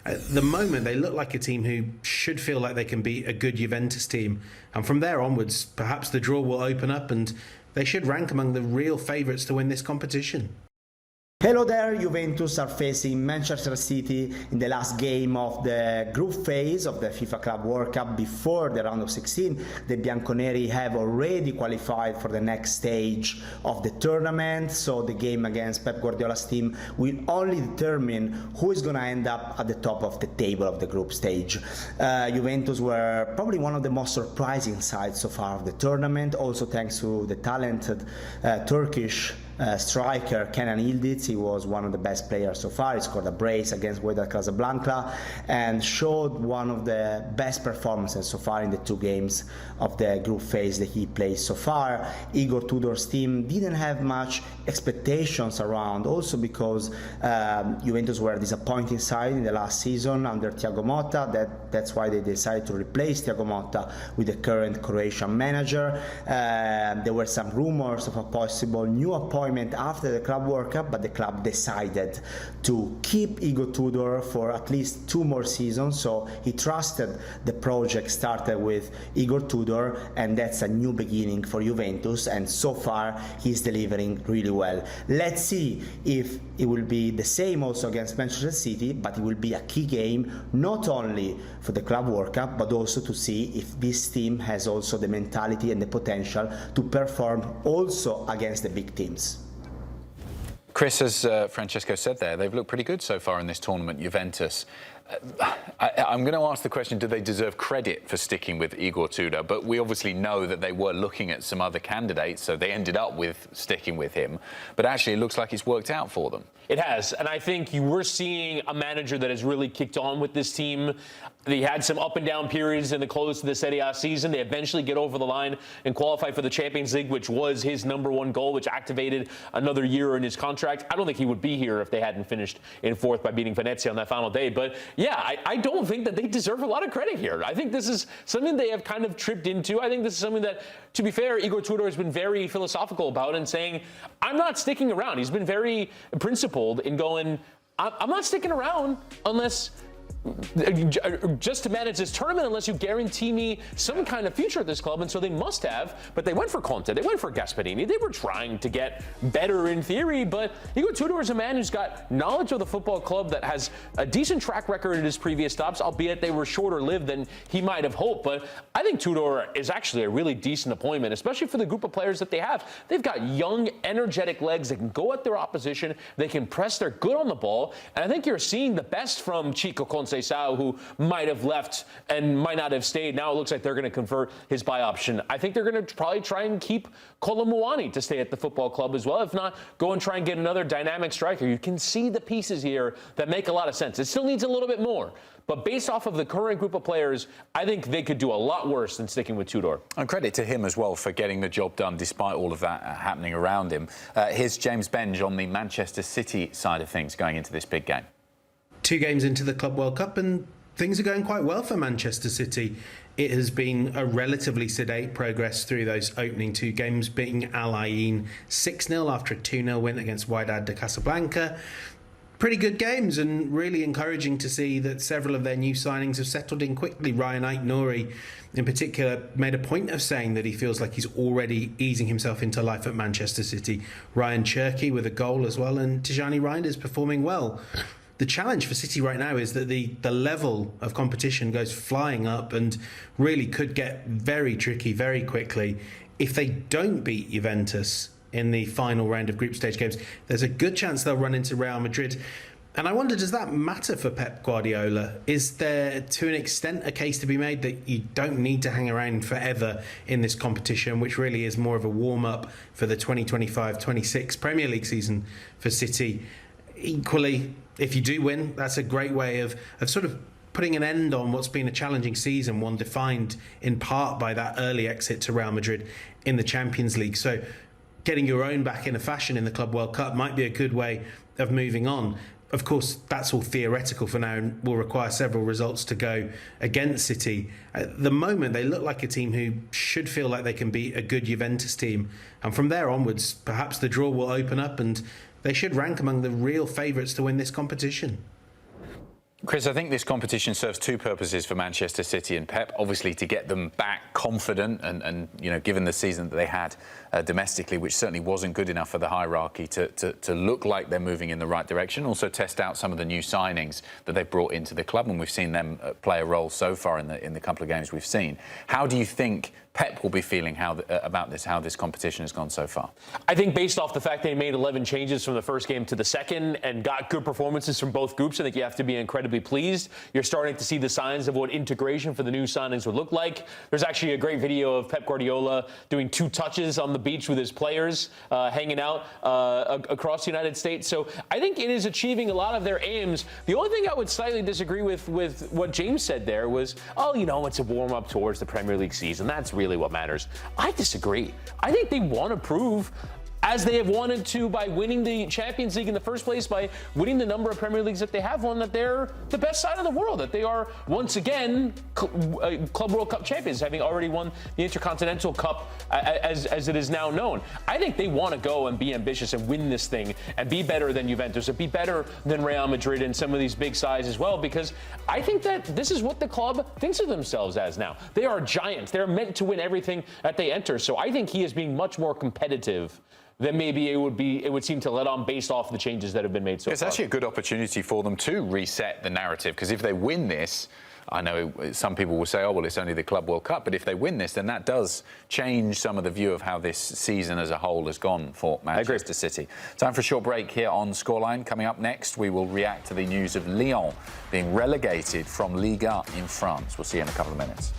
At the moment, they look like a team who should feel like they can beat a good Juventus team. And from there onwards, perhaps the draw will open up and they should rank among the real favourites to win this competition. Hello there, Juventus are facing Manchester City in the last game of the group phase of the FIFA Club World Cup before the round of 16. The Bianconeri have already qualified for the next stage of the tournament, so the game against Pep Guardiola's team will only determine who is going to end up at the top of the table of the group stage. Juventus were probably one of the most surprising sides so far of the tournament, also thanks to the talented Turkish striker Kenan Yildiz. He was one of the best players so far. He scored a brace against Wydad Casablanca and showed one of the best performances so far in the 2 games of the group phase that he played so far. Igor Tudor's team didn't have much expectations around, also because Juventus were a disappointing side in the last season under Thiago Motta. That's why they decided to replace Thiago Motta with the current Croatian manager. There were some rumors of a possible new appointment after the Club World Cup, but the club decided to keep Igor Tudor for at least 2 more seasons, so he trusted the project started with Igor Tudor, and that's a new beginning for Juventus, and so far he's delivering really well. Let's see if it will be the same also against Manchester City, but it will be a key game not only for the Club World Cup but also to see if this team has also the mentality and the potential to perform also against the big teams. Chris, as Francesco said there, they've looked pretty good so far in this tournament, Juventus. I'm going to ask the question, do they deserve credit for sticking with Igor Tudor? But we obviously know that they were looking at some other candidates, so they ended up with sticking with him. But actually, it looks like it's worked out for them. It has, and I think you were seeing a manager that has really kicked on with this team. They had some up and down periods in the close to the Serie A season. They eventually get over the line and qualify for the Champions League, which was his #1 goal, which activated another year in his contract. I don't think he would be here if they hadn't finished in 4th by beating Venezia on that final day. But yeah, I don't think that they deserve a lot of credit here. I think this is something they have kind of tripped into. I think this is something that, to be fair, Igor Tudor has been very philosophical about and saying, I'm not sticking around. He's been very principled in going, I'm not sticking around unless just to manage this tournament unless you guarantee me some kind of future at this club, and so they must have. But they went for Conte, they went for Gasperini, they were trying to get better in theory, but Igor Tudor is a man who's got knowledge of the football club, that has a decent track record in his previous stops, albeit they were shorter lived than he might have hoped. But I think Tudor is actually a really decent appointment, especially for the group of players that they have. They've got young, energetic legs that can go at their opposition, they can press, they're good on the ball, and I think you're seeing the best from Chico Concacaf, who might have left and might not have stayed. Now it looks like they're going to convert his buy option. I think they're going to probably try and keep Kolomuani to stay at the football club as well. If not, go and try and get another dynamic striker. You can see the pieces here that make a lot of sense. It still needs a little bit more, but based off of the current group of players, I think they could do a lot worse than sticking with Tudor. And credit to him as well for getting the job done despite all of that happening around him. Here's James Benge on the Manchester City side of things going into this big game. 2 games into the Club World Cup and things are going quite well for Manchester City. It has been a relatively sedate progress through those opening 2 games, beating Al Ain 6-0 after a 2-0 win against Wydad de Casablanca. Pretty good games and really encouraging to see that several of their new signings have settled in quickly. Ryan Aït-Nouri in particular made a point of saying that he feels like he's already easing himself into life at Manchester City. Ryan Cherki with a goal as well, and Tijani Reinders performing well. The challenge for City right now is that the level of competition goes flying up and really could get very tricky very quickly. If they don't beat Juventus in the final round of group stage games, there's a good chance they'll run into Real Madrid. And I wonder, does that matter for Pep Guardiola? Is there, to an extent, a case to be made that you don't need to hang around forever in this competition, which really is more of a warm-up for the 2025-26 Premier League season for City? Equally, if you do win, that's a great way of sort of putting an end on what's been a challenging season, one defined in part by that early exit to Real Madrid in the Champions League. So getting your own back in a fashion in the Club World Cup might be a good way of moving on. Of course, that's all theoretical for now and will require several results to go against City. At the moment, they look like a team who should feel like they can beat a good Juventus team. And from there onwards, perhaps the draw will open up and they should rank among the real favourites to win this competition. Chris, I think this competition serves two purposes for Manchester City and Pep. Obviously, to get them back confident and you know, given the season that they had domestically, which certainly wasn't good enough for the hierarchy to look like they're moving in the right direction. Also, test out some of the new signings that they've brought into the club, and we've seen them play a role so far in the couple of games we've seen. How do you think Pep will be feeling about this, how this competition has gone so far? I think based off the fact they made 11 changes from the first game to the second and got good performances from both groups, I think you have to be incredibly pleased. You're starting to see the signs of what integration for the new signings would look like. There's actually a great video of Pep Guardiola doing 2 touches on the beach with his players, hanging out across the United States. So I think it is achieving a lot of their aims. The only thing I would slightly disagree with what James said there was, oh, you know, it's a warm-up towards the Premier League season. That's really what matters. I disagree. I think they want to prove, as they have wanted to by winning the Champions League in the first place, by winning the number of Premier Leagues that they have won, that they're the best side of the world, that they are once again Club World Cup champions, having already won the Intercontinental Cup as it is now known. I think they want to go and be ambitious and win this thing and be better than Juventus and be better than Real Madrid and some of these big sides as well, because I think that this is what the club thinks of themselves as now. They are giants. They're meant to win everything that they enter. So I think he is being much more competitive than maybe it would seem to let on based off the changes that have been made so far. It's actually a good opportunity for them to reset the narrative, because if they win this, I know some people will say, oh, well, it's only the Club World Cup, but if they win this, then that does change some of the view of how this season as a whole has gone for Manchester City. Time for a short break here on Scoreline. Coming up next, we will react to the news of Lyon being relegated from Ligue 1 in France. We'll see you in a couple of minutes.